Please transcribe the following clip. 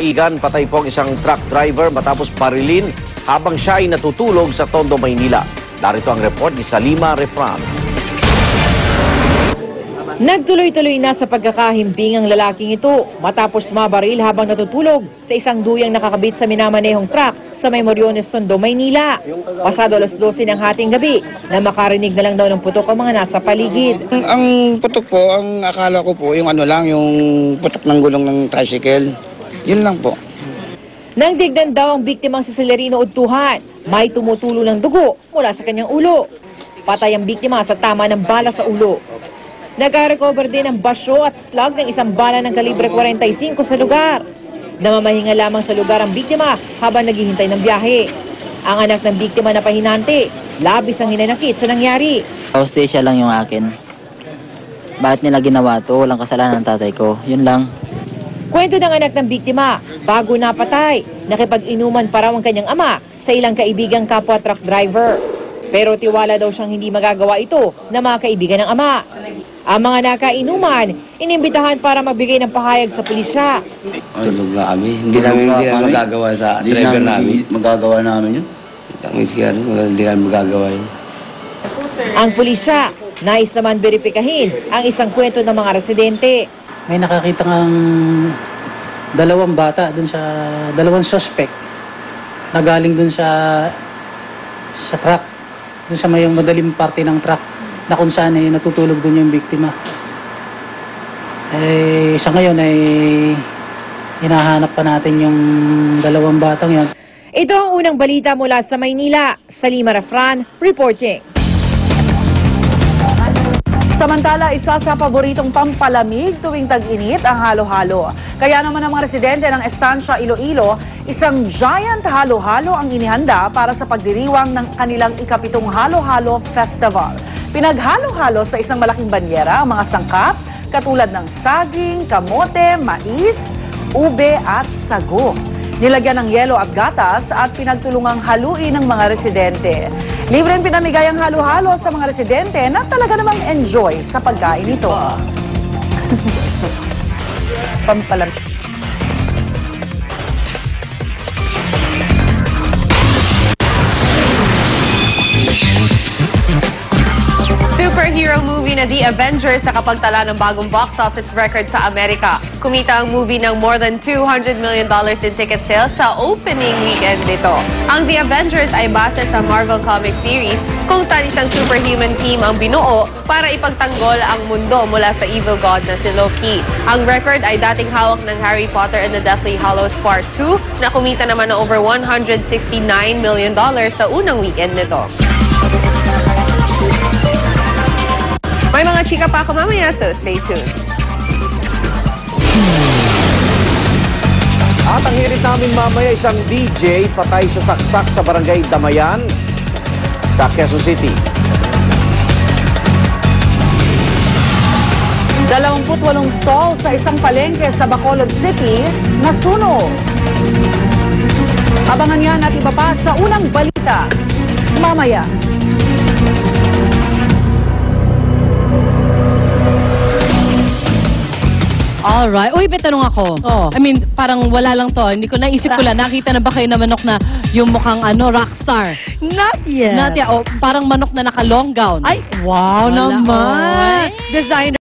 Igan, patay po ang isang truck driver matapos barilin habang siya ay natutulog sa Tondo, Maynila. Narito ang report ni Salima Refran. Nagtuloy-tuloy na sa pagkakahimbing ang lalaking ito matapos mabaril habang natutulog sa isang duyang nakakabit sa minamanehong truck sa may Moriones, Tondo, Maynila. Pasado alas 12 ng hating gabi na makarinig na lang daw ng putok ang mga nasa paligid. Ang putok po, ang akala ko po, yung ano lang, yung putok ng gulong ng tricycle. Yun lang po. Nang digdan daw ang biktimang si Celerino Udtuhan, may tumutulo ng dugo mula sa kanyang ulo. Patay ang biktima sa tama ng bala sa ulo. Nag-recover din ang basyo at slug ng isang bala ng kalibre 45 sa lugar. Namamahinga lamang sa lugar ang biktima habang naghihintay ng biyahe. Ang anak ng biktima na pahinante, labis ang hinanakit sa nangyari. Hostesya lang yung akin. Bakit nila ginawa to? Walang kasalanan ng tatay ko. Yun lang. Kwento ng anak ng biktima, bago napatay, nakipag-inuman pa raw ang kanyang ama sa ilang kaibigang kapwa truck driver. Pero tiwala daw siyang hindi magagawa ito na mga kaibigan ng ama. Ang mga nakainuman, inimbitahan para magbigay ng pahayag sa pulisya. Tulog na kami. Hindi namin magagawa sa driver namin. Magagawa namin yun. Hindi namin magagawa yun. Ang pulisya, nais naman beripikahin ang isang kwento ng mga residente. May nakakita ng dalawang bata dun sa dalawang suspect na galing dun sa truck, dun sa may madaling parte ng truck na kung saan ay natutulog dun yung biktima. Sa ngayon ay hinahanap pa natin yung dalawang batang yon. Ito ang unang balita mula sa Maynila. Salima Refran, reporting. Samantala, isa sa paboritong pampalamig tuwing tag-init ang halo-halo. Kaya naman ang mga residente ng Estancia, Iloilo, isang giant halo-halo ang inihanda para sa pagdiriwang ng kanilang ikapitong halo-halo festival. Pinaghalo-halo sa isang malaking banyera ang mga sangkap katulad ng saging, kamote, mais, ube at sago. Nilagyan ng yelo at gatas at pinagtulungang haluin ng mga residente. Libreng pinamigay ang halo-halo sa mga residente na talaga namang enjoy sa pagkain nito. Pampalamig. Superhero movie na The Avengers sa kapagtala ng bagong box office record sa Amerika. Kumita ang movie ng more than $200 million in ticket sales sa opening weekend nito. Ang The Avengers ay base sa Marvel comic series kung saan isang superhuman team ang binuo para ipagtanggol ang mundo mula sa evil god na si Loki. Ang record ay dating hawak ng Harry Potter and the Deathly Hallows Part 2 na kumita naman ng over $169 million sa unang weekend nito. May mga chika pa ako mamaya, so stay tuned. At ang hirit namin mamaya, isang DJ patay sa saksak sa barangay Damayan sa Quezon City. 28 stall sa isang palengke sa Bacolod City nasunog. Abangan yan at iba pa sa unang balita mamaya. Alright. Uy, may tanong ako. Oh. I mean, parang wala lang to. Hindi ko naisip ko lang. Nakita na ba kayo na manok na yung mukhang rockstar? Not yet. Not yet. O, parang manok na naka long gown. Ay, wow Wala. naman. Oh, Designer.